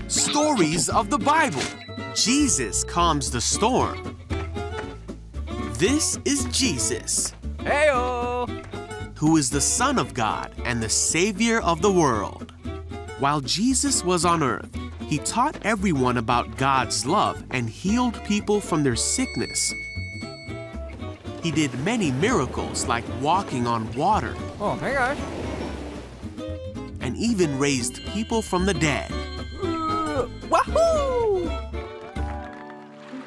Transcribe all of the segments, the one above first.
Stories of the Bible. Jesus calms the storm. This is Jesus, Heyo! who is the Son of God and the Savior of the world. While Jesus was on earth, he taught everyone about God's love and healed people from their sickness. He did many miracles like walking on water Oh, hey guys. and even raised people from the dead. Wahoo!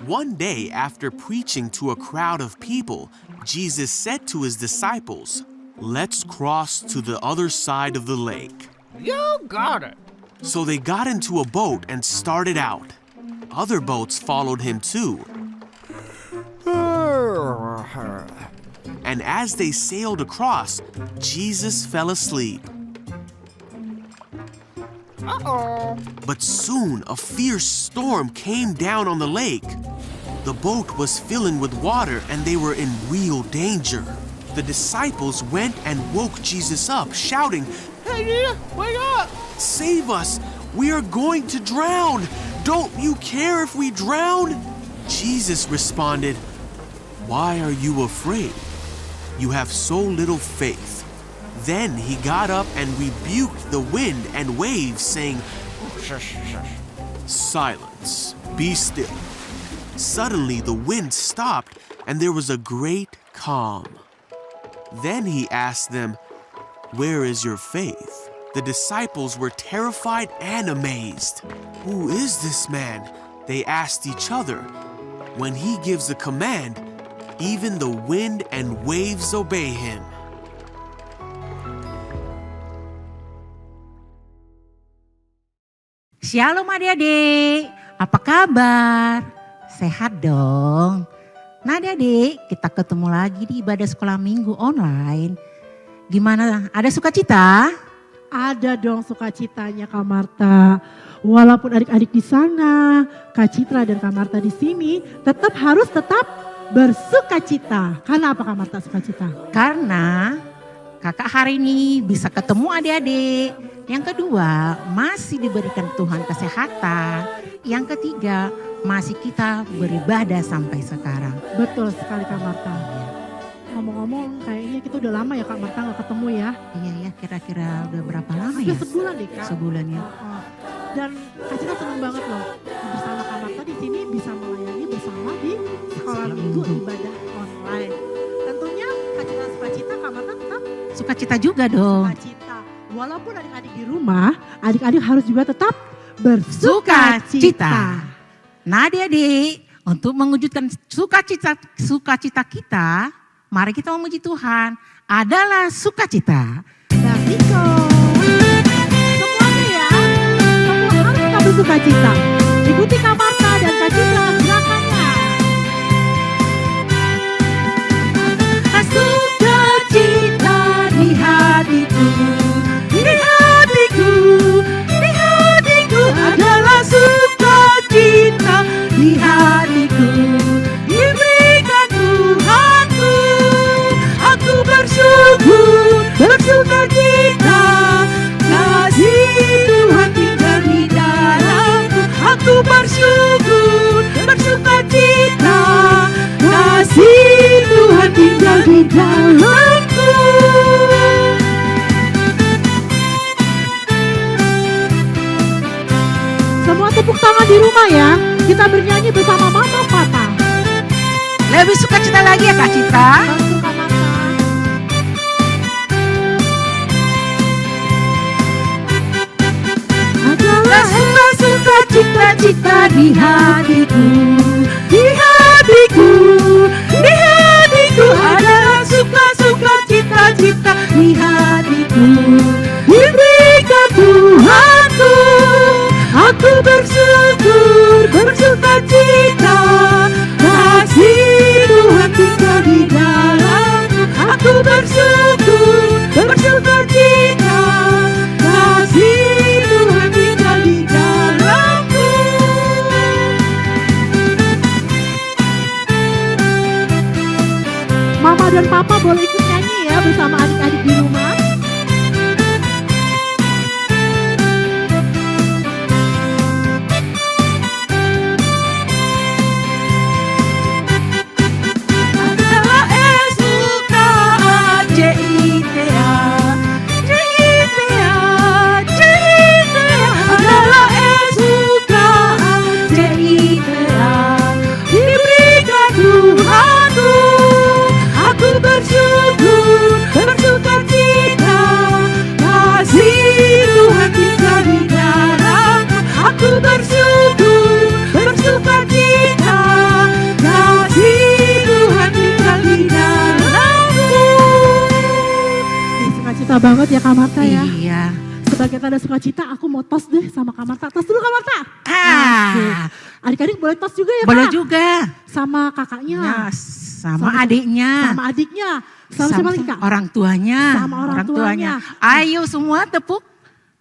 One day, after preaching to a crowd of people, Jesus said to his disciples, "Let's cross to the other side of the lake." You got it. So they got into a boat and started out. Other boats followed him too. And as they sailed across, Jesus fell asleep. Uh-oh. But soon a fierce storm came down on the lake. The boat was filling with water and they were in real danger. The disciples went and woke Jesus up, shouting, Hey, Jesus, wake up! "Save us! We are going to drown! Don't you care if we drown?" Jesus responded, "Why are you afraid? You have so little faith." Then he got up and rebuked the wind and waves, saying, Shush, shush. "Silence, be still." Suddenly the wind stopped and there was a great calm. Then he asked them, "Where is your faith?" The disciples were terrified and amazed. "Who is this man?" they asked each other. When he gives a command, even the wind and waves obey him. Shalom adik-adik, apa kabar? Sehat dong? Nah adik-adik, kita ketemu lagi di ibadah sekolah minggu online. Gimana, ada sukacita? Ada dong sukacitanya Kak Marta. Walaupun adik-adik di sana, Kak Citra dan Kak Marta di sini harus tetap bersukacita. Karena apa Kak Marta sukacita? Karena kakak hari ini bisa ketemu adik-adik. Yang kedua, masih diberikan Tuhan kesehatan. Yang ketiga, masih kita beribadah sampai sekarang. Betul sekali Kak Marta. Ngomong-ngomong kayaknya kita udah lama ya Kak Marta gak ketemu ya. Iya ya, kira-kira udah berapa lama Sudah ya? sebulan deh Kak. Sebulan ya. Oh. Dan Kak Citra senang banget loh bersama Kak Marta di sini bisa melayani bersama di sekolah minggu ibadah online. Tentunya Kak Citra sukacita, Kak Marta tetap Sukacita juga dong. sukacita. Walaupun adik-adik di rumah, adik-adik harus juga tetap bersukacita. Nah adik-adik, untuk mewujudkan sukacita kita, mari kita memuji Tuhan. Adalah sukacita. Basiko. Semuanya ya, semua harus tetap bersukacita. Ikuti Kak Marta dan Kak Citra gerakannya. Sukacita di hatiku, di hatiku, di hatiku adalah sukacita di hatiku. Diberikan Tuhanku, aku bersyukur, bersukacita. Kasih Tuhan tinggal di dalamku, aku bersyukur, bersukacita. Kasih Tuhan tinggal di dalamku. Semua tepuk tangan di rumah ya. Kita bernyanyi bersama Mama Papa. Lebih sukacita lagi ya Kak Citra. Bantu Kak Marta. Adalah sukacita di hatiku, di hatiku, di hatiku adalah sukacita di hatiku. Diberikan Tuhanku, aku bersyukur, bersukacita. Kasih Tuhan tinggal di dalamku, aku bersyukur, bersukacita. Kasih Tuhan tinggal di dalamku. Mama dan Papa boleh ikut nyanyi ya bersama adik-adik di rumah. banget ya Kak Marta ya. Iya. Sebagai tanda sukacita aku mau tos deh sama Kak Marta. Tos dulu Kak Marta. Oke. Ah, Adik-adik boleh tos juga ya boleh Kak? juga. Sama kakaknya. Ya, sama adiknya. Sama adiknya. Sama siapa lagi Kak? Orang tuanya. Sama orang tuanya. Ayo semua tepuk.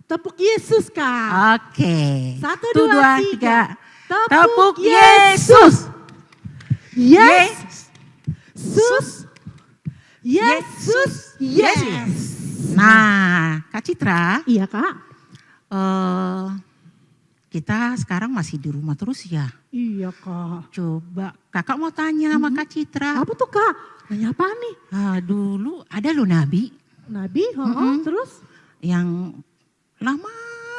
Tepuk Yesus Kak. Oke. 1, 2, 3. Tepuk Yesus. Yes. Sus. Yesus. Yes. Nah, Kak Citra, Iya Kak. kita sekarang masih di rumah terus ya. Iya Kak. Coba kakak mau tanya sama Kak Citra. Apa tuh Kak? Nanya apa nih? Dulu ada loh Nabi Nabi, terus yang lama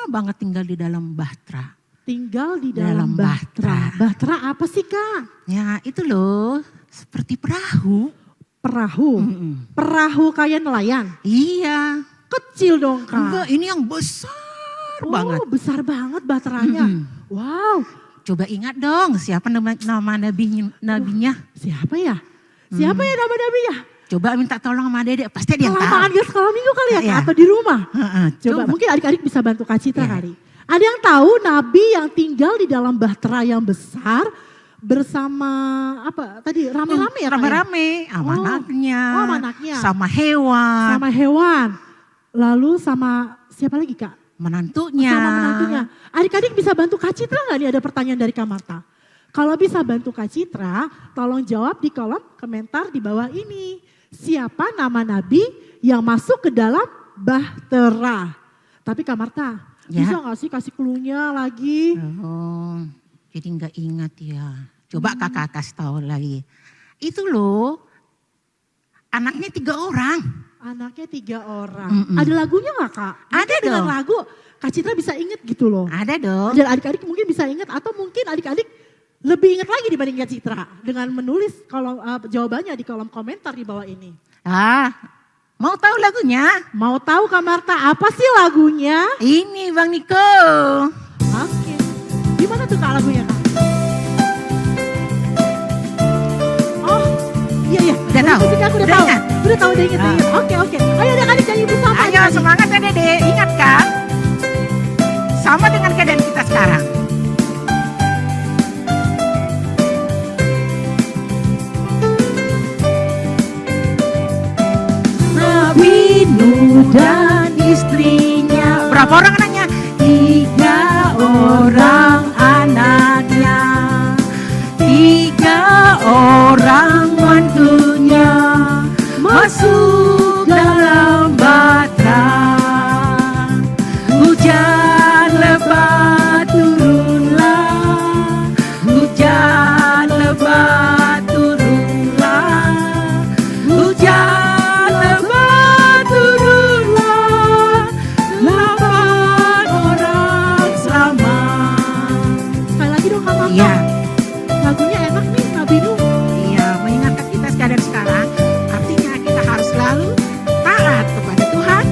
banget tinggal di dalam bahtera. tinggal di Dalam dalam bahtera. bahtera. Bahtera apa sih Kak? Ya itu loh seperti perahu. Perahu. Perahu kayak nelayan. Iya. Kecil dong Kak. Enggak, ini yang besar banget. Besar banget bahteranya. Wow. Coba ingat dong siapa nama nabinya. Siapa ya? Siapa ya nama nabinya? Coba minta tolong sama Dedek, pasti dia yang Kelamaan tahu. dia sekolah minggu kali ya Kak? Iya. Atau di rumah? Coba. Mungkin adik-adik bisa bantu Kak Citra Iya. kali. Ada yang tahu nabi yang tinggal di dalam bahtera yang besar bersama apa tadi rame-rame ya Kak? Rame-rame sama Oh. anaknya. Oh, sama anaknya. Sama hewan. Sama hewan. Lalu sama siapa lagi Kak? Menantunya. Sama menantunya. Adik-adik bisa bantu Kak Citra nggak nih, ada pertanyaan dari Kak Marta? Kalau bisa bantu Kak Citra, tolong jawab di kolom komentar di bawah ini. Siapa nama nabi yang masuk ke dalam bahtera? Tapi Kak Marta, Ya. bisa nggak sih kasih clue-nya lagi? Oh, jadi nggak ingat ya. Coba kakak kasih tahu lagi. Itu loh, anaknya 3 orang. Anaknya 3 orang. Ada lagunya nggak Kak? Ada Mungkin dengan dong. lagu Kak Citra bisa inget gitu loh. Ada dong. Dan adik-adik mungkin bisa ingat atau mungkin adik-adik lebih ingat lagi dibanding Kak Citra dengan menulis jawabannya di kolom komentar di bawah ini. Mau tahu lagunya? Mau tahu Kak Marta apa sih lagunya? Ini Bang Niko. Oke. Gimana tuh Kak lagunya Kak? Oh iya iya. Udah tahu? Musiknya aku udah Udah tahu. ingat? Udah tahu udah ingat. Oke oke. Ayo adik-adik nyanyi bersama. Ayo adik-adik. semangat ya Dede, ingat kan? Sama dengan keadaan kita sekarang. Nabi Nuh dan istrinya. Berapa orang anaknya? 3 orang anaknya. 3 orang mantunya. Masuk dalam bahtera. Hujan lebat turunlah. Hujan lebat turunlah. Hujan lebat turunlah. 8 orang selamat. Sekali lagi dong Kak Marta. Iya. Lagunya enak nih Nabi Nuh. Iya, mengingatkan kita keadaan sekarang, artinya kita harus selalu taat kepada Tuhan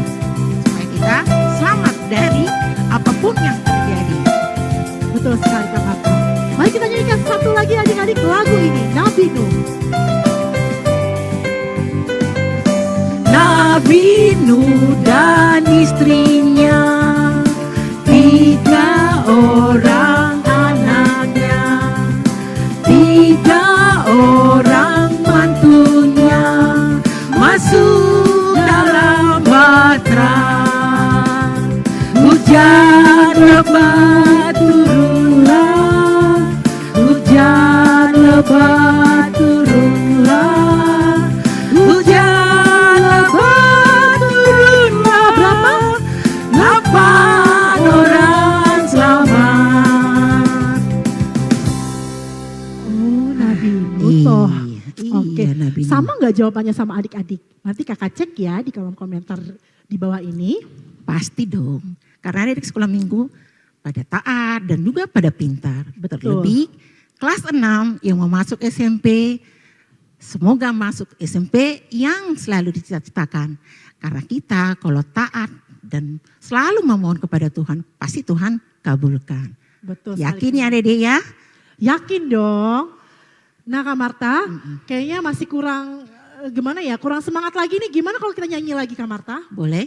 supaya kita selamat dari apapun yang terjadi. Betul sekali Kak Marta. Mari kita nyanyikan satu lagi adik-adik lagu ini, Nabi Nuh. Nabi Nuh dan istrinya, 3 orang anaknya, 3 orang mantunya, masuk dalam bahtera. Hujan lebat turunlah. Hujan lebat turunlah. Hujan lebat turunlah. Berapa? 8 orang selamat. Oh Nabi Nuh toh. Iya, Oke, Nabi Nuh. sama nggak jawabannya sama adik-adik? Nanti kakak cek ya di kolom komentar di bawah ini. Pasti dong. Karena adik sekolah minggu pada taat dan juga pada pintar. Betul. Terlebih kelas 6 yang mau masuk SMP. Semoga masuk SMP yang selalu dicita-citakan. Karena kita kalau taat dan selalu memohon kepada Tuhan, pasti Tuhan kabulkan. Betul Yakin sekali. ya Dede ya? Yakin dong. Nah Kak Marta, kayaknya masih kurang gimana ya? Kurang semangat lagi nih. Gimana kalau kita nyanyi lagi Kak Marta? Boleh?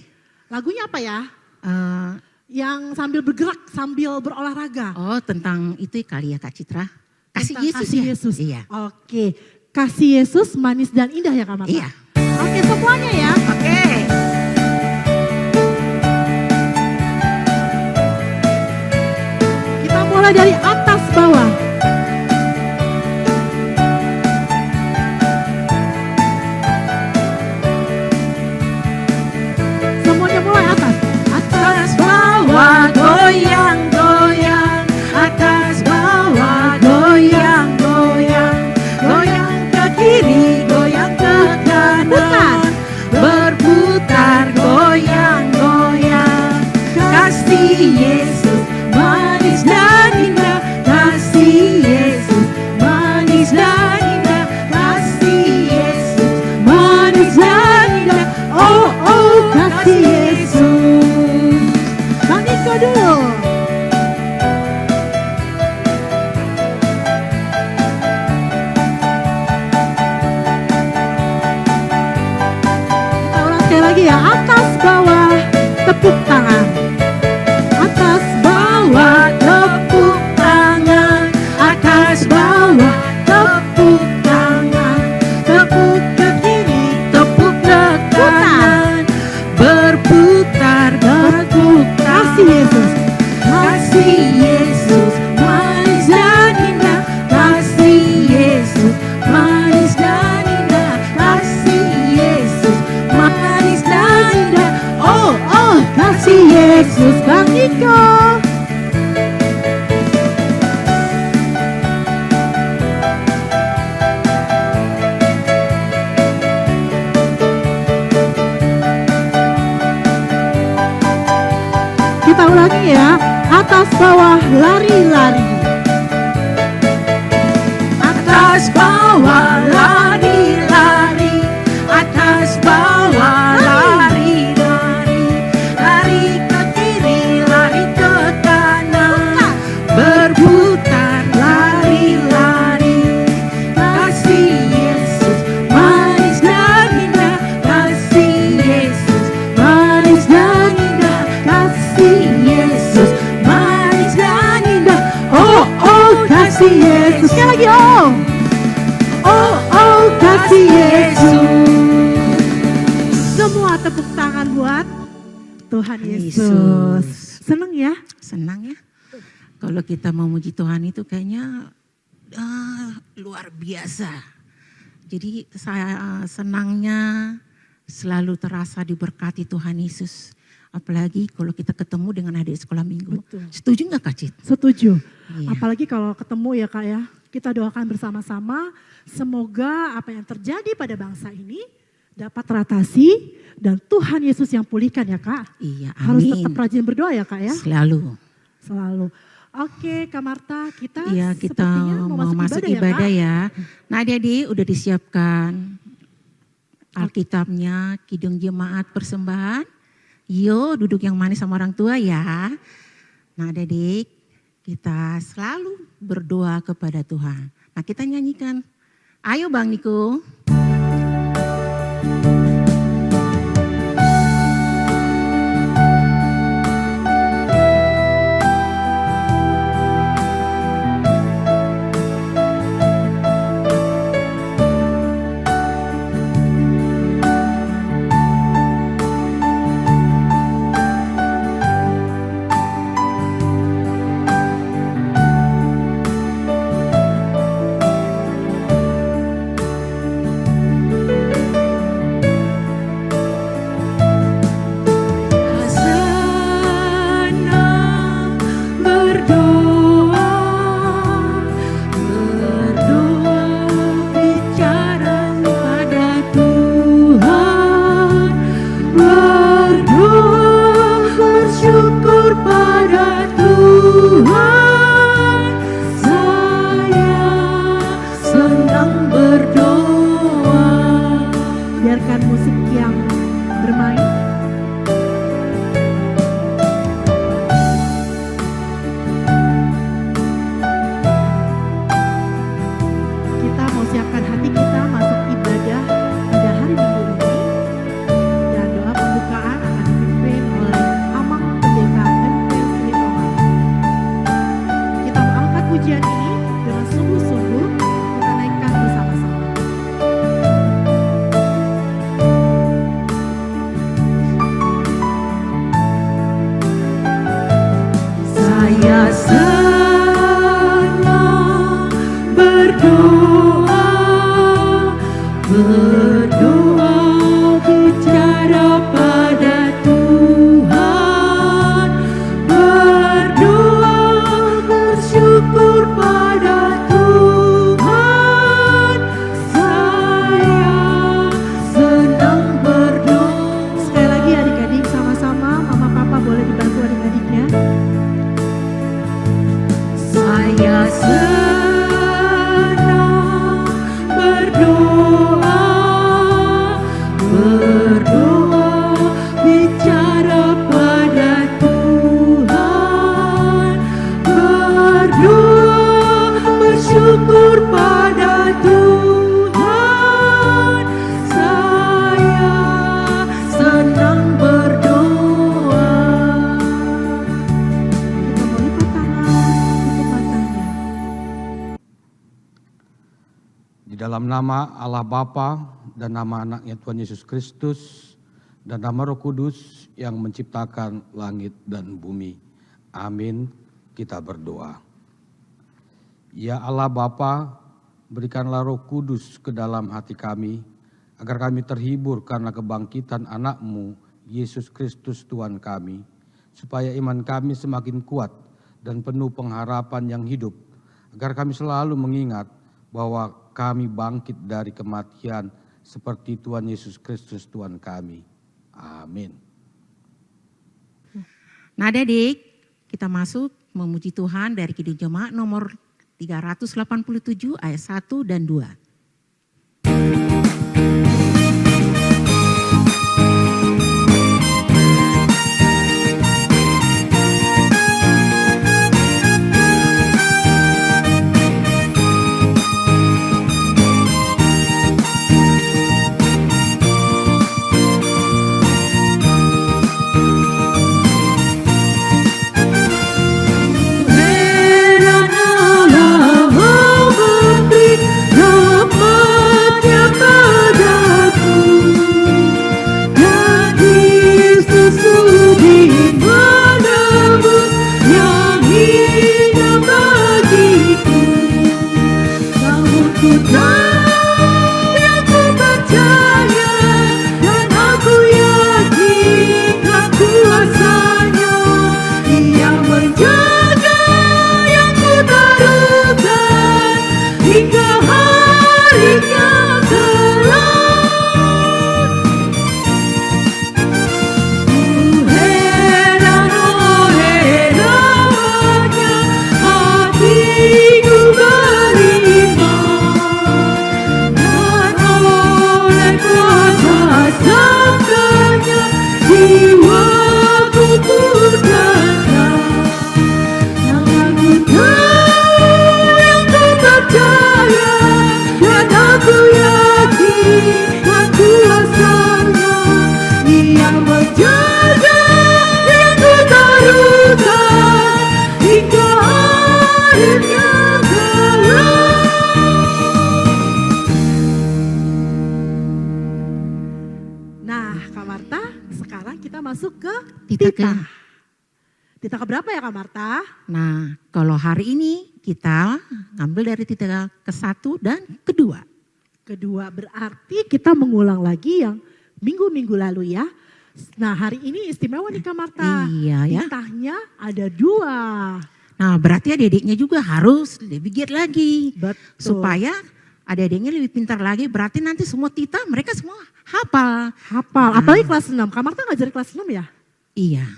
Lagunya apa ya? Eh, Yang sambil bergerak, sambil berolahraga. oh tentang itu kali ya Kak Citra. Kasih Tentang Yesus kasih ya? Yesus. Iya. Oke, kasih Yesus manis dan indah ya Kak Marta? Iya. Oke, semuanya ya. Oke. Kita mulai dari atas bawah. Semuanya mulai atas. Atas bawah goyang goyang, atas bawah goyang goyang, goyang ke kiri, goyang ke kanan, berputar goyang goyang. Kasih Yesus manis dan indah, kasih Yesus manis dan indah, kasih Yesus manis dan indah. Oh oh kasih Yesus. Bang Niko dulu. Kita ulang sekali lagi ya, atas bawah tepuk tangan. Atas bawah tepuk tangan, atas bawah tepuk tangan, tepuk ke kiri, tepuk ke kanan, berputar tepuk kasih Yesus, kasih Yesus manis dan indah, kasih Yesus manis dan indah, kasih Yesus manis dan indah. Oh oh kasih Yesus. Bang Niko. Kita ulangi ya, atas bawah lari-lari. Atas bawah lari-lari, atas bawah lari-lari, lari ke kiri, lari ke kanan, berputar lari-lari. Kasih Yesus manis dan indah, kasih Yesus manis dan indah, kasih Yesus manis dan indah. Oh oh kasih Yesus. Sekali lagi oh. Oh oh kasih Yesus. Semua tepuk tangan buat Tuhan Yesus. Seneng ya? Senang ya. Kalau kita memuji Tuhan itu kayaknya luar biasa. Jadi saya senangnya selalu terasa diberkati Tuhan Yesus. Apalagi kalau kita ketemu dengan adik sekolah minggu. Betul. Setuju nggak Kak Cit? Setuju. Iya. Apalagi kalau ketemu ya Kak ya. Kita doakan bersama-sama semoga apa yang terjadi pada bangsa ini dapat teratasi dan Tuhan Yesus yang pulihkan ya Kak. Iya, Harus amin. tetap rajin berdoa ya Kak ya. Selalu. Selalu. Oke Kak Marta, kita Iya, kita sepertinya mau masuk ya, ibadah Kak. ya. Nah adik-adik udah disiapkan Alkitabnya, Kidung Jemaat Persembahan. Yuk duduk yang manis sama orang tua ya. Nah adik-adik kita selalu berdoa kepada Tuhan. Nah kita nyanyikan. Ayo Bang Niko. Saya senang berdoa, berdoa bicara pada Tuhan, berdoa bersyukur pada Tuhan. Saya senang berdoa. Sekali lagi adik-adik sama-sama, mama papa boleh dibantu adik-adiknya. Saya senang berdoa, berdoa bicara pada Tuhan, berdoa bersyukur pada Tuhan. Saya senang berdoa. Kita mau lipat tangan untuk matanya. Di dalam nama Allah Bapa dan nama anaknya Tuhan Yesus Kristus dan nama Roh Kudus yang menciptakan langit dan bumi. Amin. Kita berdoa. Ya Allah Bapa, berikanlah Roh Kudus ke dalam hati kami, agar kami terhibur karena kebangkitan anak-Mu, Yesus Kristus Tuhan kami, supaya iman kami semakin kuat dan penuh pengharapan yang hidup, agar kami selalu mengingat bahwa kami bangkit dari kematian seperti Tuhan Yesus Kristus Tuhan kami. Amin. Nah adik, kita masuk memuji Tuhan dari Kidung Jemaat nomor 387 ayat 1 dan 2. Heran Allah memberi rahmat-Nya padaku, dan Kristus sudi menebus yang hina bagiku. Namun ku tahu yang ku percaya, dan aku yakin akan kuasa-Nya. Ia menjaga yang ku taruhkan hingga harinya kelak. Heran oleh rahmat-Nya, hatiku beriman, dan oleh kuasa sabda-Nya jiwaku pun tenang. Yang aku tahu, yang ku percaya, dan aku yakin akan kuasa-Nya. Ia menjaga yang ku taruhkan hingga akhirnya kelak. Nah, Kak Marta, sekarang kita masuk ke Tita ke- Tita. Tita keberapa ya Kak Marta? Nah kalau hari ini kita ngambil dari Tita ke-1 dan kedua. Kedua, berarti kita mengulang lagi yang minggu-minggu lalu ya. Nah, hari ini istimewa nih Kak Marta. Iya ya. Titahnya ada 2. Nah berarti adik-adiknya juga harus lebih giat lagi. Betul. Supaya adik-adiknya lebih pintar lagi. Berarti nanti semua Tita mereka semua hafal. hafal, apalagi kelas 6. Kak Marta ngajar kelas 6 ya? Iya.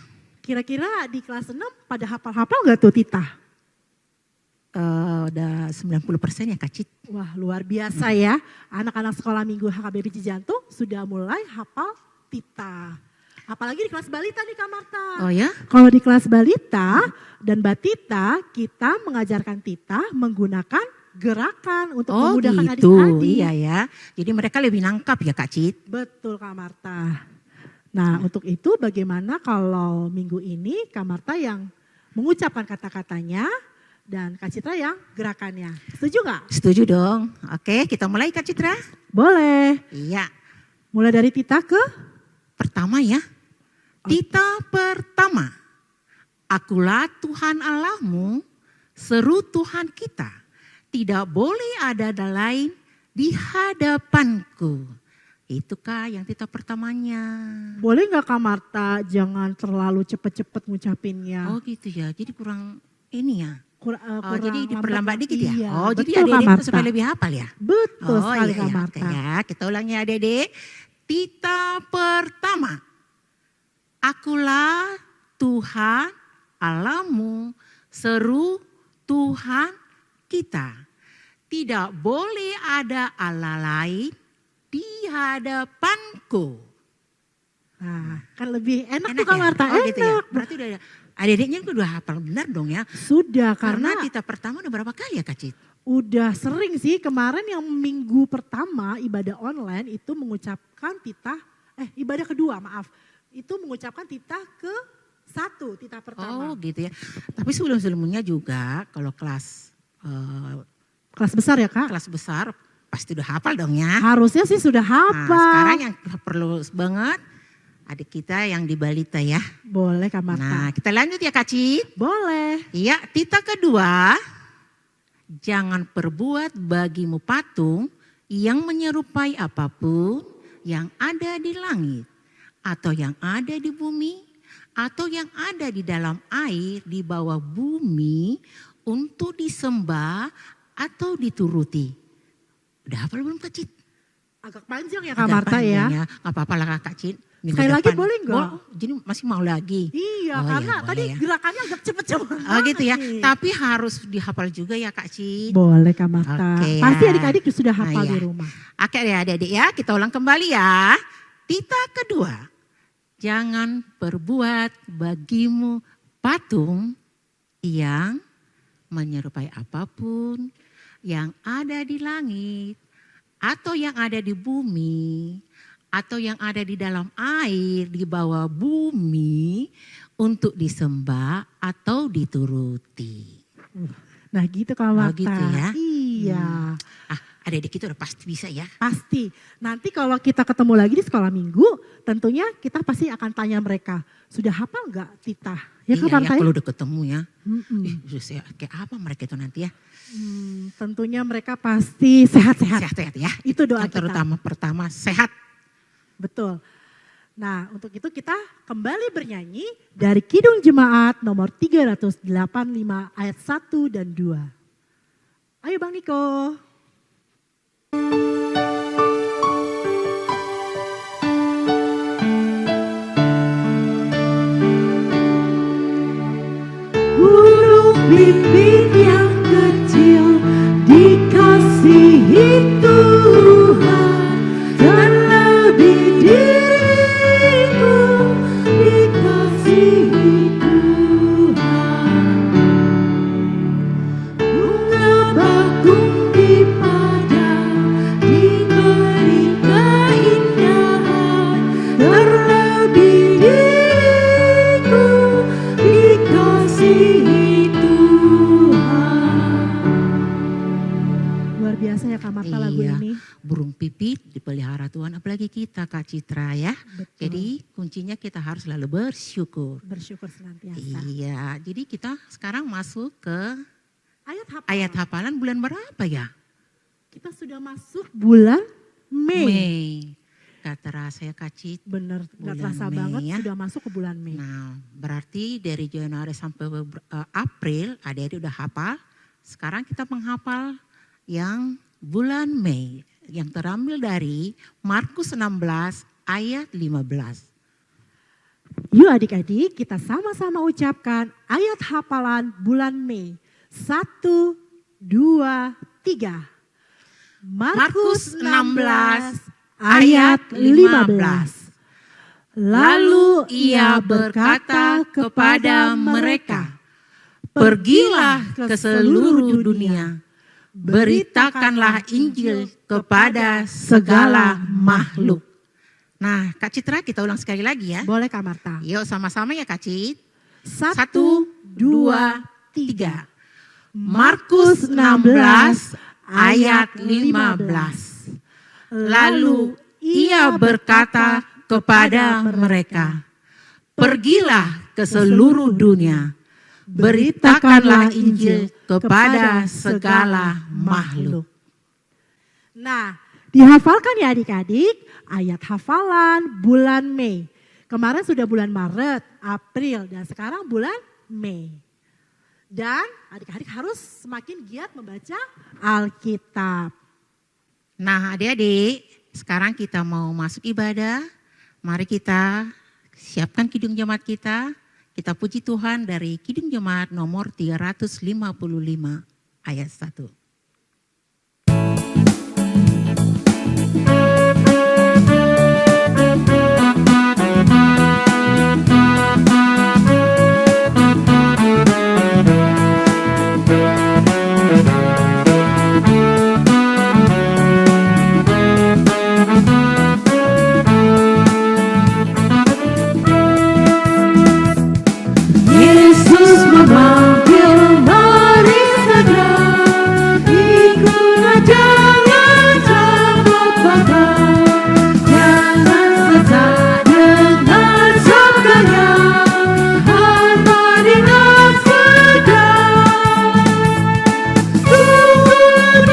Kira-kira di kelas 6 pada hafal-hafal gak tuh Tita? Udah 90% ya Kak Cit. Wah, luar biasa ya. Anak-anak sekolah minggu HKBP Cijantung sudah mulai hafal Tita. Apalagi di kelas balita nih Kak Marta. Oh ya? Kalau di kelas balita dan batita, kita mengajarkan Tita menggunakan gerakan untuk Oh memudahkan gitu, adik-adik. iya ya. Jadi mereka lebih nangkap ya Kak Cit. Betul Kak Marta. Nah untuk itu bagaimana kalau minggu ini Kak Marta yang mengucapkan kata-katanya dan Kak Citra yang gerakannya. Setuju nggak? Setuju dong. Oke kita mulai Kak Citra. Boleh. Iya. Mulai dari Tita ke? Pertama ya. Tita pertama. Akulah Tuhan Allahmu, seru Tuhan kita. Tidak boleh ada lain di hadapanku. Itukah yang titah pertamanya? Boleh nggak Kak Marta jangan terlalu cepet-cepet ngucapinnya? Oh gitu ya, jadi kurang ini ya. Kurang Jadi lambat. diperlambat dikit ya? Iya, Oh jadi betul, Kak adik-adik Marta. supaya lebih hafal ya? Betul sekali iya, Kak iya. Marta. Oke ya, kita ulangi adik-adik. Titah pertama. Akulah Tuhan Allahmu, seru Tuhan kita. Tidak boleh ada Allah lain di hadapanku. Nah, kan lebih enak, tuh Enak Kak ya? Marta, Oh, enak. gitu ya? Berarti udah adik-adiknya udah hafal benar dong ya? Sudah Karena karena titah pertama udah berapa kali ya Kak Cit? udah sering sih kemarin yang minggu pertama ibadah online itu mengucapkan titah, ibadah kedua maaf. Itu mengucapkan titah ke-1, titah pertama. Oh gitu ya. Tapi sebelum-sebelumnya juga kalau kelas Kelas besar ya Kak? kelas besar pasti udah hafal dong ya. Harusnya sih sudah Nah, hafal. sekarang yang perlu banget adik kita yang di balita ya. Boleh Kak Marta. Nah kita lanjut ya Kak Cit. Boleh. Iya, titah kedua. Jangan perbuat bagimu patung yang menyerupai apapun yang ada di langit. Atau yang ada di bumi. Atau yang ada di dalam air di bawah bumi. Untuk disembah atau dituruti. Udah hafal belum Kak Cit? Agak panjang ya Kak Agak Marta panjang ya. Gak apa-apa lah Kak Cit. Minggu Sekali lagi depan. boleh nggak? Oh, jadi masih mau lagi? Iya Oh, karena iya, tadi boleh ya. gerakannya agak cepet-cepet. Oh gitu ya. banget nih. Tapi harus dihafal juga ya Kak Cit. Boleh Kak Marta. Oke, ya. Pasti adik-adik sudah hafal Nah, di iya. rumah. Oke ya adik-adik ya, kita ulang kembali ya. Titah kedua, jangan perbuat bagimu patung yang menyerupai apapun yang ada di langit atau yang ada di bumi atau yang ada di dalam air di bawah bumi untuk disembah atau dituruti. Nah gitu Kak Marta. gitu ya. Iya. Adik-adik itu udah pasti bisa ya. Pasti. Nanti kalau kita ketemu lagi di sekolah minggu, tentunya kita pasti akan tanya mereka, sudah hafal nggak titah? Ya Kak Iya Marta ya, ya? kalau udah ketemu ya. Mm-mm. Kayak apa mereka itu nanti ya? Tentunya mereka pasti sehat-sehat. Sehat-sehat ya. Itu doa Yang kita. terutama pertama sehat. Betul. Nah untuk itu kita kembali bernyanyi dari Kidung Jemaat nomor 385 ayat 1 dan 2. Ayo Bang Niko. Burung pipit yang kecil dikasihi Tuhan, terlebih diriku dikasihi Tuhan. Bunga bakung di padang diberi keindahan, terlebih diriku dikasihi Tuhan. Luar biasa ya Kak Marta lagu Iya. ini. Burung pipit dipelihara Tuhan, apalagi kita Kak Citra ya. Betul. Jadi kuncinya kita harus selalu bersyukur. Bersyukur senantiasa. Iya, jadi kita sekarang masuk ke Ayat ayat hafalan bulan berapa ya? Kita sudah masuk bulan Mei. Mei. Gak terasa ya Kak Cit. Bener, gak Bulan terasa Mei banget ya. sudah masuk ke bulan Mei. Nah, berarti dari Januari sampai April adik-adik udah hafal. Sekarang kita menghafal yang bulan Mei yang terambil dari Markus 16 ayat 15. Yuk adik-adik kita sama-sama ucapkan ayat hafalan bulan Mei. 1, 2, 3. Markus 16 ayat 15. Lalu ia berkata kepada mereka, pergilah ke seluruh dunia, beritakanlah Injil kepada segala makhluk. Nah, Kak Citra kita ulang sekali lagi ya. Boleh Kak Marta. Yuk sama-sama ya Kak Cit. 1, 1, 2, 3. 3. Markus 16 ayat 15. Lalu ia berkata kepada mereka, pergilah ke seluruh dunia, beritakanlah Injil kepada segala makhluk. Nah, dihafalkan ya adik-adik ayat hafalan bulan Mei. Kemarin sudah bulan Maret, April, dan sekarang bulan Mei. Dan adik-adik harus semakin giat membaca Alkitab. Nah adik-adik, sekarang kita mau masuk ibadah. Mari kita siapkan Kidung Jemaat kita. Kita puji Tuhan dari Kidung Jemaat nomor 355 ayat 1. Yesus memanggil, mari segera ikut jangan cepat bakal, jangan sesat dengan sabdanya, harta dengan sedang. Tuhan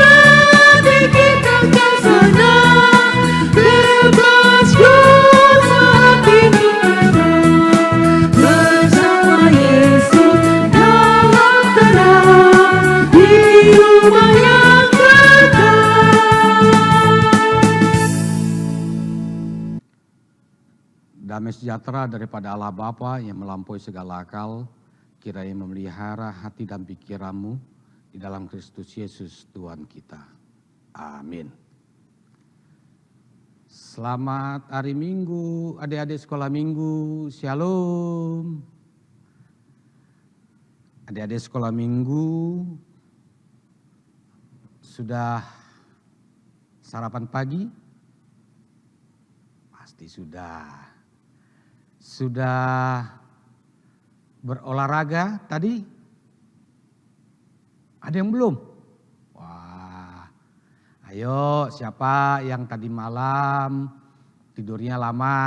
kita akan senang, bebas dosa hati mengenang. Bersama Yesus dalam terang di rumah yang kekal. Damai sejahtera daripada Allah Bapa yang melampaui segala akal, kiranya memelihara hati dan pikiranmu di dalam Kristus Yesus Tuhan kita. Amin. Selamat hari Minggu, adik-adik sekolah Minggu, Shalom. Adik-adik sekolah Minggu, sudah sarapan pagi? Pasti sudah. Sudah berolahraga tadi? Ada yang belum? Wah, ayo siapa yang tadi malam tidurnya lama?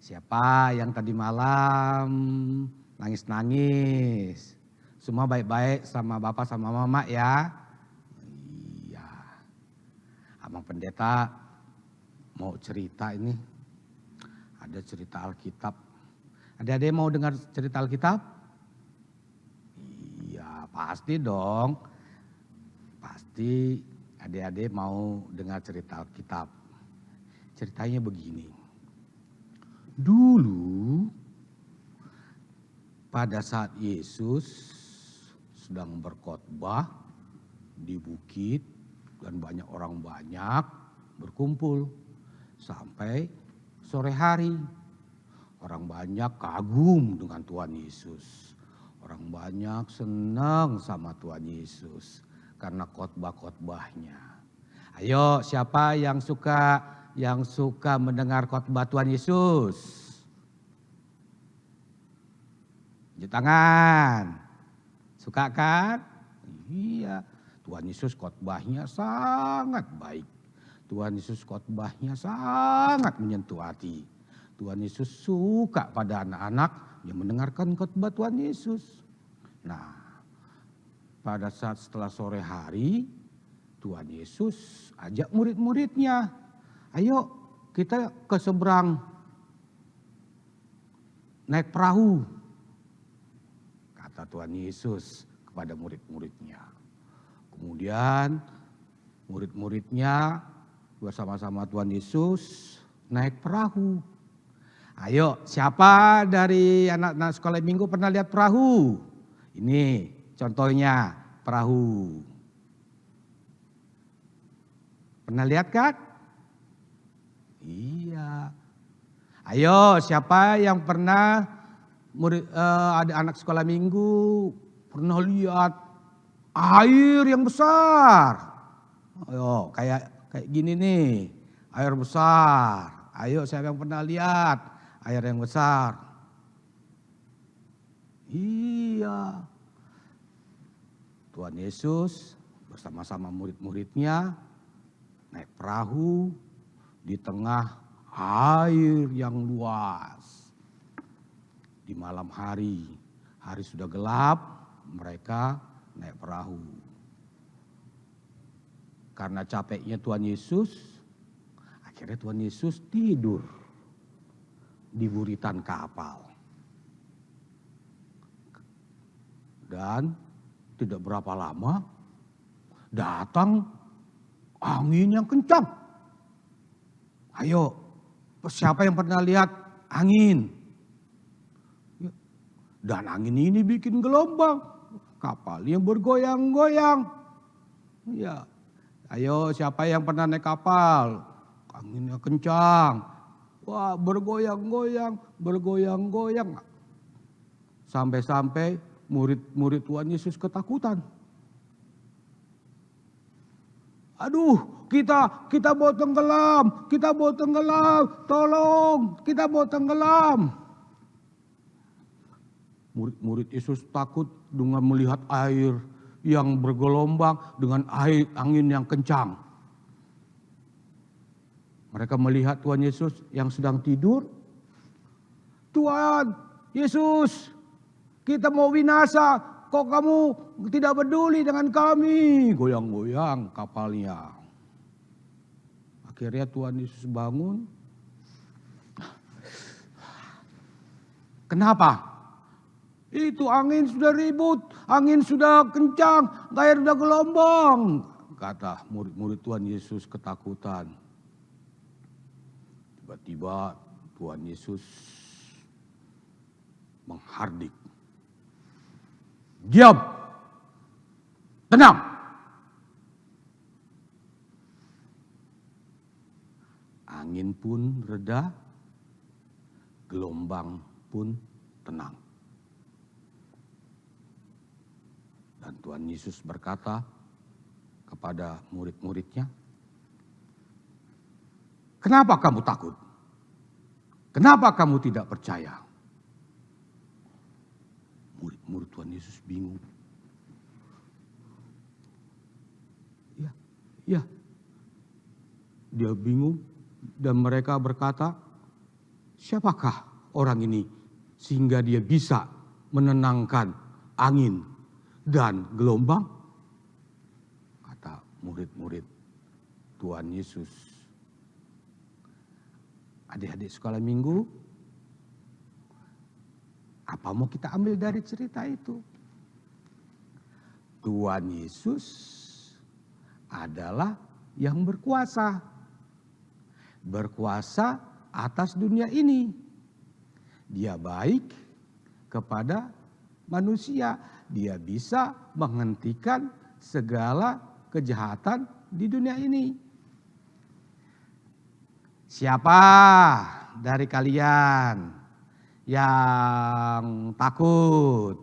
Siapa yang tadi malam nangis-nangis? Semua baik-baik sama bapak sama mama ya? Iya. Abang pendeta mau cerita ini. Ada cerita Alkitab. Adik-adik mau dengar cerita Alkitab? Iya, pasti dong. Pasti adik-adik mau dengar cerita Alkitab. Ceritanya begini. Dulu pada saat Yesus sedang berkhotbah di bukit dan banyak orang berkumpul sampai sore hari. Orang banyak kagum dengan Tuhan Yesus. Orang banyak senang sama Tuhan Yesus karena khotbah-khotbahnya. Ayo, siapa yang suka mendengar khotbah Tuhan Yesus? Tunjuk tangan. Suka kan? Iya. Tuhan Yesus khotbahnya sangat baik. Tuhan Yesus khotbahnya sangat menyentuh hati. Tuhan Yesus suka pada anak-anak yang mendengarkan khotbah Tuhan Yesus. Nah, pada saat setelah sore hari, Tuhan Yesus ajak murid-muridnya, ayo kita ke seberang naik perahu, kata Tuhan Yesus kepada murid-muridnya. Kemudian murid-muridnya bersama-sama Tuhan Yesus naik perahu. Ayo, siapa dari anak-anak sekolah minggu pernah lihat perahu? Ini contohnya perahu. Pernah lihat kan? Iya. Ayo, siapa yang pernah ada anak sekolah minggu pernah lihat air yang besar? Ayo, kayak gini nih, air besar. Ayo, siapa yang pernah lihat air yang besar? Iya. Tuhan Yesus bersama-sama murid-muridnya naik perahu di tengah air yang luas. Di malam hari, Hari sudah gelap, mereka naik perahu. Karena capeknya Tuhan Yesus, akhirnya Tuhan Yesus tidur di buritan kapal. Dan tidak berapa lama datang angin yang kencang. Ayo, siapa yang pernah lihat angin? Dan angin ini bikin gelombang, kapalnya bergoyang-goyang. Ya, ayo siapa yang pernah naik kapal? Anginnya kencang, wah bergoyang-goyang, bergoyang-goyang. Sampai-sampai murid-murid Tuhan Yesus ketakutan. Aduh, kita mau tenggelam, tolong, kita mau tenggelam. Murid-murid Yesus takut dengan melihat air yang bergelombang dengan angin yang kencang. Mereka melihat Tuhan Yesus yang sedang tidur. Tuhan Yesus, kita mau binasa, kok kamu tidak peduli dengan kami? Goyang-goyang kapalnya. Akhirnya Tuhan Yesus bangun. Kenapa? Itu angin sudah ribut, angin sudah kencang, air sudah gelombang. Kata murid-murid Tuhan Yesus ketakutan. Tiba-tiba Tuhan Yesus menghardik. Diam, tenang. Angin pun reda, gelombang pun tenang. Dan Tuhan Yesus berkata kepada murid-muridnya, kenapa kamu takut? Kenapa kamu tidak percaya? Murid-murid Tuhan Yesus bingung. Ya, dia bingung dan mereka berkata, siapakah orang ini sehingga dia bisa menenangkan angin dan gelombang? Kata murid-murid Tuhan Yesus. Adik-adik sekolah minggu, apa mau kita ambil dari cerita itu? Tuhan Yesus adalah yang berkuasa. Berkuasa atas dunia ini. Dia baik kepada manusia. Dia bisa menghentikan segala kejahatan di dunia ini. Siapa dari kalian yang takut?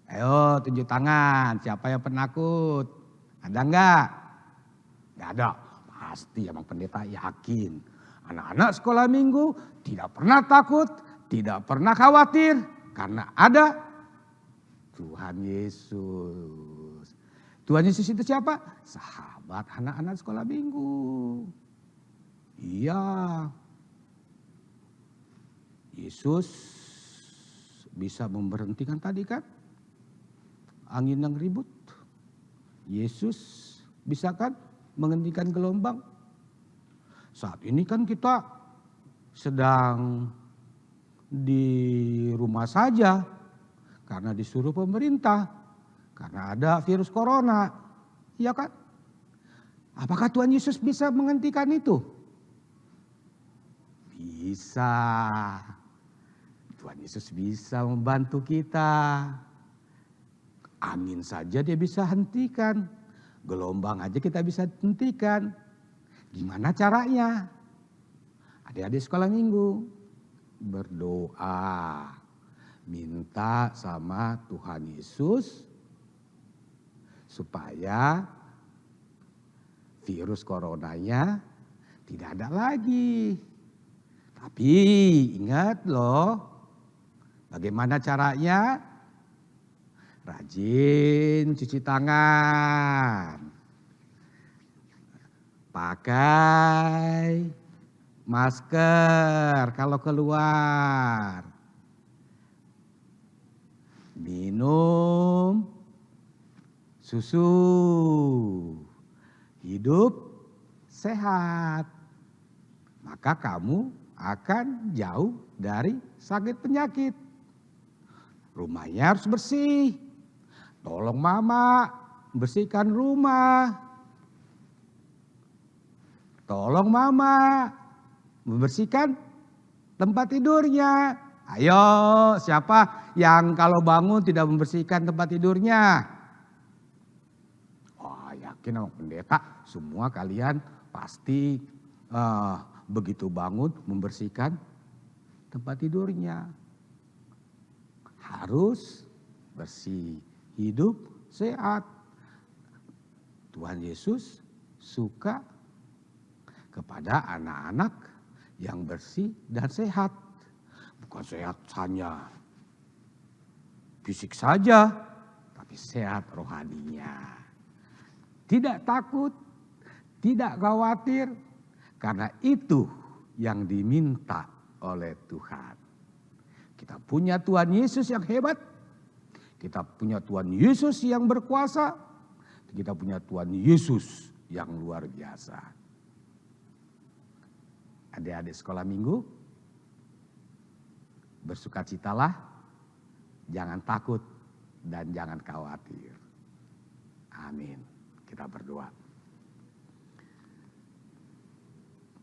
Ayo tunjuk tangan, siapa yang penakut? Ada enggak? Enggak ada. Pasti emang pendeta yakin. Anak-anak sekolah minggu tidak pernah takut, tidak pernah khawatir. Karena ada Tuhan Yesus. Tuhan Yesus itu siapa? Sahabat anak-anak sekolah minggu. Iya. Yesus bisa memberhentikan tadi kan angin yang ribut. Yesus bisa kan menghentikan gelombang. Saat ini kan kita sedang di rumah saja karena disuruh pemerintah, karena ada virus corona. Iya kan? Apakah Tuhan Yesus bisa menghentikan itu? Bisa. Tuhan Yesus bisa membantu kita. Angin saja dia bisa hentikan. Gelombang aja kita bisa hentikan. Gimana caranya? Adik-adik sekolah minggu berdoa. Minta sama Tuhan Yesus supaya virus coronanya tidak ada lagi. Tapi ingat loh, bagaimana caranya? Rajin cuci tangan. Pakai masker kalau keluar. minum susu, hidup sehat, maka kamu akan jauh dari sakit penyakit. Rumahnya harus bersih. Tolong mama bersihkan rumah. Tolong mama membersihkan tempat tidurnya. Ayo, siapa yang kalau bangun tidak membersihkan tempat tidurnya? Wah, yakin sama pendeta, semua kalian pasti begitu bangun membersihkan tempat tidurnya. Harus bersih, hidup sehat. Tuhan Yesus suka kepada anak-anak yang bersih dan sehat. Bukan sehat hanya fisik saja, tapi sehat rohaninya. Tidak takut, tidak khawatir, karena itu yang diminta oleh Tuhan. Kita punya Tuhan Yesus yang hebat, kita punya Tuhan Yesus yang berkuasa, kita punya Tuhan Yesus yang luar biasa. Adik-adik sekolah minggu, bersukacitalah, jangan takut dan jangan khawatir. Amin. Kita berdoa.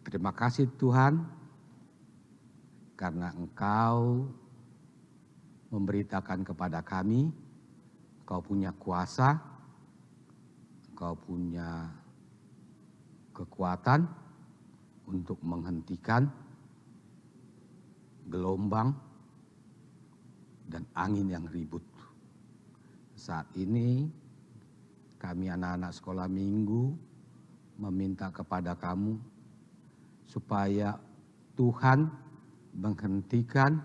Terima kasih Tuhan, karena Engkau memberitakan kepada kami, Engkau punya kuasa, Engkau punya kekuatan untuk menghentikan gelombang dan angin yang ribut. Saat ini kami anak-anak sekolah minggu meminta kepada kamu supaya Tuhan menghentikan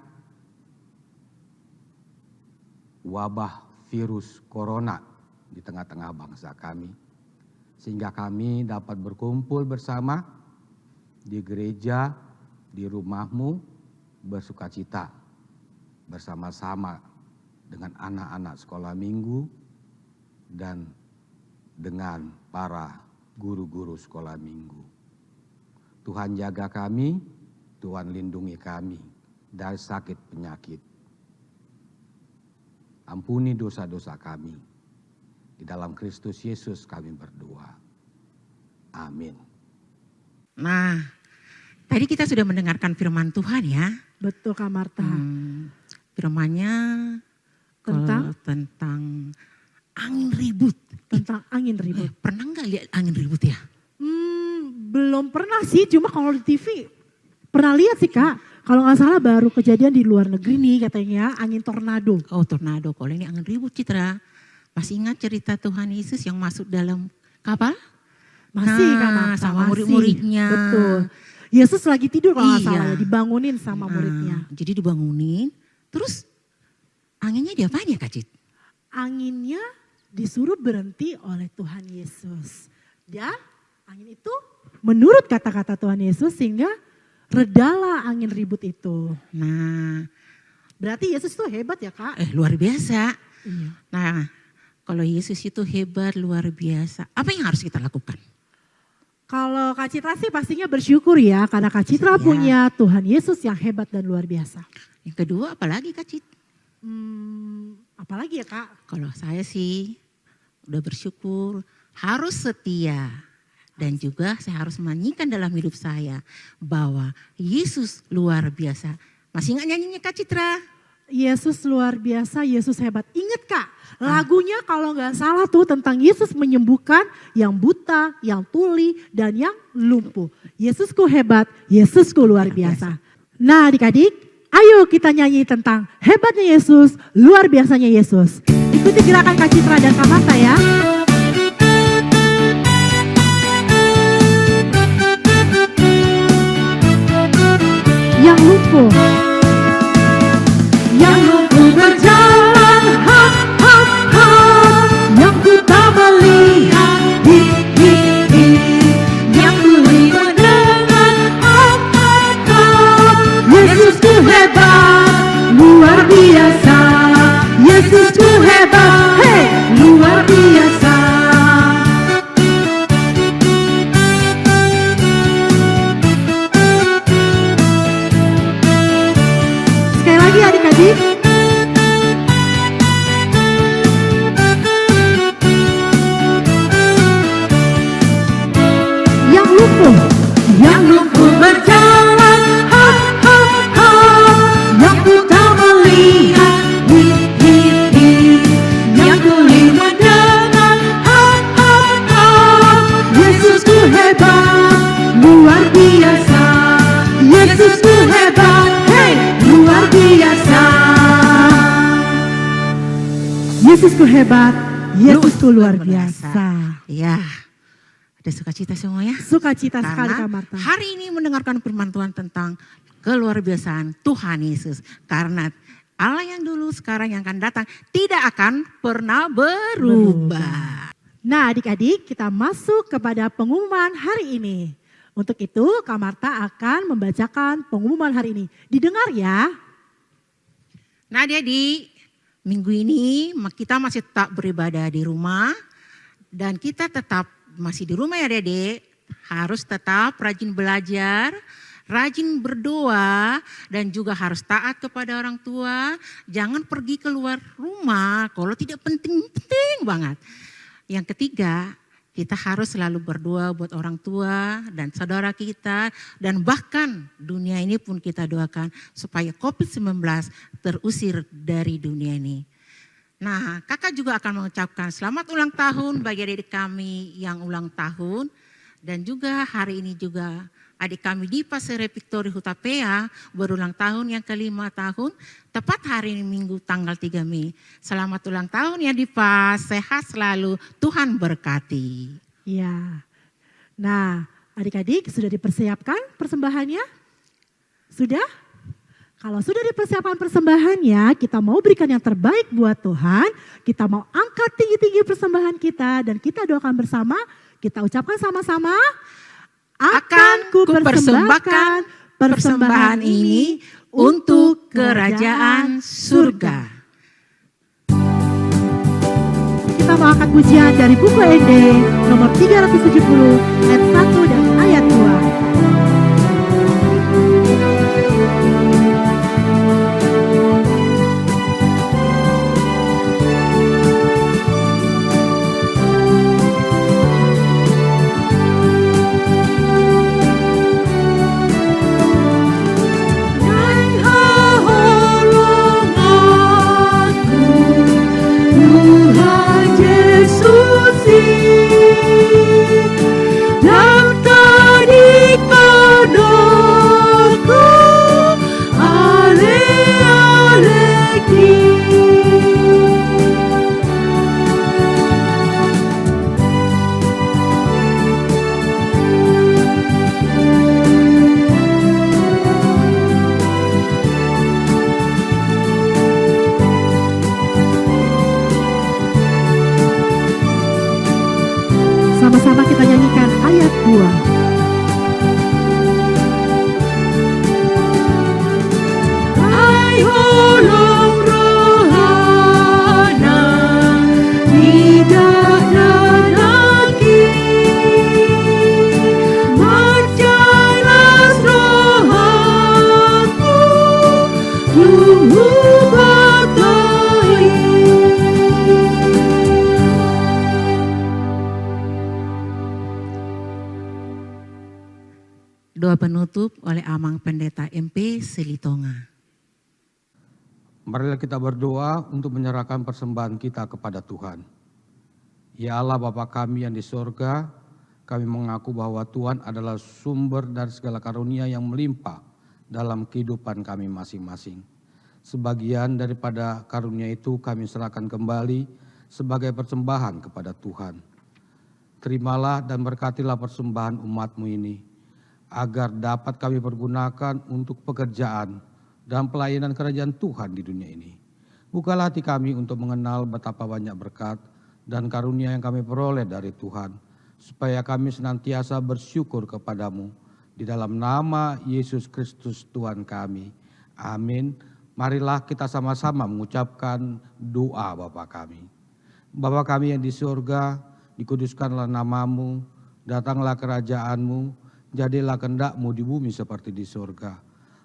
wabah virus corona di tengah-tengah bangsa kami. Sehingga kami dapat berkumpul bersama di gereja, di rumahmu, bersukacita bersama-sama dengan anak-anak sekolah minggu dan dengan para guru-guru sekolah minggu. Tuhan jaga kami, Tuhan lindungi kami dari sakit penyakit. Ampuni dosa-dosa kami. Di dalam Kristus Yesus kami berdoa. Amin. Nah, tadi kita sudah mendengarkan firman Tuhan ya. Betul Kak Marta. Firman-Nya tentang angin ribut. Tentang angin ribut. Pernah nggak lihat angin ribut ya? Belum pernah sih, cuma kalau di TV pernah lihat sih Kak. Kalau nggak salah baru kejadian di luar negeri nih katanya angin tornado. Oh tornado, kalau ini angin ribut Citra. Masih ingat cerita Tuhan Yesus yang masuk dalam kapal? Masih Kak Marta, sama masih. murid-muridnya. Betul. Yesus lagi tidur kalau nggak Iya. salah ya, dibangunin sama muridnya. Jadi dibangunin, terus anginnya diapain ya Kak Cit? Anginnya disuruh berhenti oleh Tuhan Yesus. Dan angin itu menurut kata-kata Tuhan Yesus sehingga redalah angin ribut itu. Nah, Berarti Yesus itu hebat ya Kak? luar biasa. Iya. Nah, kalau Yesus itu hebat, luar biasa. Apa yang harus kita lakukan? Kalau Kak Citra sih pastinya bersyukur ya karena Kak Citra Iya. punya Tuhan Yesus yang hebat dan luar biasa. Yang kedua apalagi Kak Cit? Apalagi ya Kak? Kalau saya sih udah bersyukur, harus setia. Dan juga saya harus menyanyikan dalam hidup saya bahwa Yesus luar biasa. Masih ingat nyanyinya Kak Citra? Yesus luar biasa, Yesus hebat. Ingat Kak, lagunya kalau nggak salah tuh tentang Yesus menyembuhkan yang buta, yang tuli, dan yang lumpuh. Yesusku hebat, Yesusku luar biasa. Nah adik-adik, ayo kita nyanyi tentang hebatnya Yesus, luar biasanya Yesus. Ikuti gerakan Kak Citra dan Kak Marta ya. Yang lumpuh. Yang lumpuh berjalan, hap, hap, hap. Yang buta melihat, hip, hip, hip. Yang tuli mendengar, hap, hap, hap. Yesusku hebat, luar biasa. Yesus Yesusku hebat, Yesusku luar biasa. Ya, ada sukacita semua ya. Sukacita sekali Karena Kak Marta. hari ini mendengarkan firman Tuhan tentang keluar biasaan Tuhan Yesus. Karena Allah yang dulu, sekarang, yang akan datang tidak akan pernah berubah. Nah adik-adik, kita masuk kepada pengumuman hari ini. Untuk itu Kak Marta akan membacakan pengumuman hari ini. Didengar ya. Nah adik-adik, minggu ini kita masih tetap beribadah di rumah. Dan kita tetap masih di rumah ya adik-adik. Harus tetap rajin belajar, rajin berdoa, dan juga harus taat kepada orang tua. Jangan pergi keluar rumah kalau tidak penting-penting banget. Yang ketiga, kita harus selalu berdoa buat orang tua dan saudara kita. Dan bahkan dunia ini pun kita doakan supaya COVID-19 terusir dari dunia ini. Nah, kakak juga akan mengucapkan selamat ulang tahun bagi adik kami yang ulang tahun. Dan juga hari ini juga adik kami di Pasere Victory Hutapea berulang tahun yang ke-5 tahun. Tepat hari ini Minggu tanggal 3 Mei. Selamat ulang tahun ya Dipa, sehat selalu, Tuhan berkati. Ya. Nah adik-adik sudah dipersiapkan persembahannya? Sudah? Kalau sudah dipersiapkan persembahannya, kita mau berikan yang terbaik buat Tuhan. Kita mau angkat tinggi-tinggi persembahan kita dan kita doakan bersama. Kita ucapkan sama-sama. Akan kupersembahkan persembahan ini untuk kerajaan surga. Kita mau angkat pujian dari buku ND nomor 370 ayat 1 dan ayat 2. Sama-sama kita nyanyikan ayat 2. Hai hulung rohana, tidak ada lagi menjelas rohaku, tunggu batai. Doa penutup oleh Amang Pendeta MP Selitonga. Marilah kita berdoa untuk menyerahkan persembahan kita kepada Tuhan. Ya Allah Bapa kami yang di sorga, kami mengaku bahwa Tuhan adalah sumber dari segala karunia yang melimpah dalam kehidupan kami masing-masing. Sebagian daripada karunia itu kami serahkan kembali sebagai persembahan kepada Tuhan. Terimalah dan berkatilah persembahan umat-Mu ini, agar dapat kami pergunakan untuk pekerjaan dan pelayanan kerajaan Tuhan di dunia ini. Bukalah hati kami untuk mengenal betapa banyak berkat dan karunia yang kami peroleh dari Tuhan, supaya kami senantiasa bersyukur kepadamu. Di dalam nama Yesus Kristus Tuhan kami. Amin. Marilah kita sama-sama mengucapkan doa Bapa kami. Bapa kami yang di surga, dikuduskanlah namamu, datanglah kerajaanmu, jadilah kehendak-Mu di bumi seperti di surga.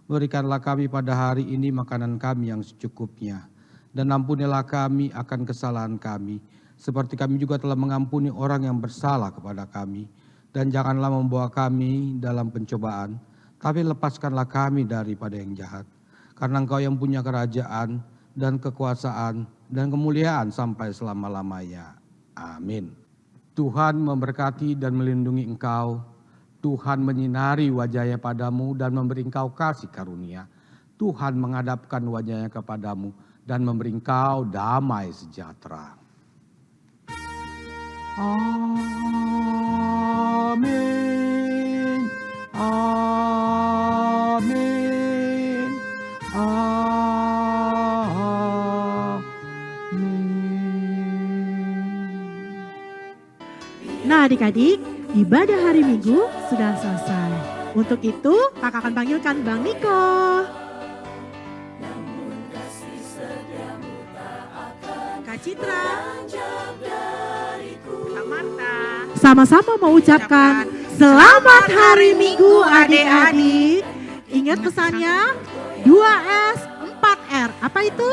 Berikanlah kami pada hari ini makanan kami yang secukupnya. Dan ampunilah kami akan kesalahan kami, seperti kami juga telah mengampuni orang yang bersalah kepada kami. Dan janganlah membawa kami dalam pencobaan, tapi lepaskanlah kami daripada yang jahat. Karena Engkau yang punya kerajaan dan kekuasaan dan kemuliaan sampai selama-lamanya. Amin. Tuhan memberkati dan melindungi engkau. Tuhan menyinari wajahnya padamu dan memberi engkau kasih karunia. Tuhan menghadapkan wajahnya kepadamu dan memberi engkau damai sejahtera. Amin. Amin. Amin. Nah adik-adik, ibadah hari Minggu sudah selesai. Untuk itu, kakak akan panggilkan Bang Niko. Kak Citra. Kak Marta. Sama-sama mau ucapkan selamat hari Minggu adik-adik. Ingat pesannya 2S 4R. Apa itu?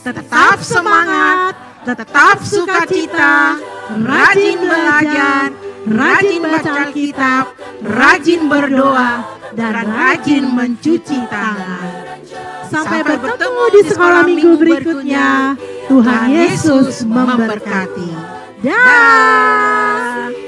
Tetap semangat, tetap sukacita, rajin belajar, rajin baca Alkitab, rajin berdoa, dan rajin mencuci tangan. Sampai bertemu di sekolah minggu berikutnya. Tuhan Yesus memberkati. Dah.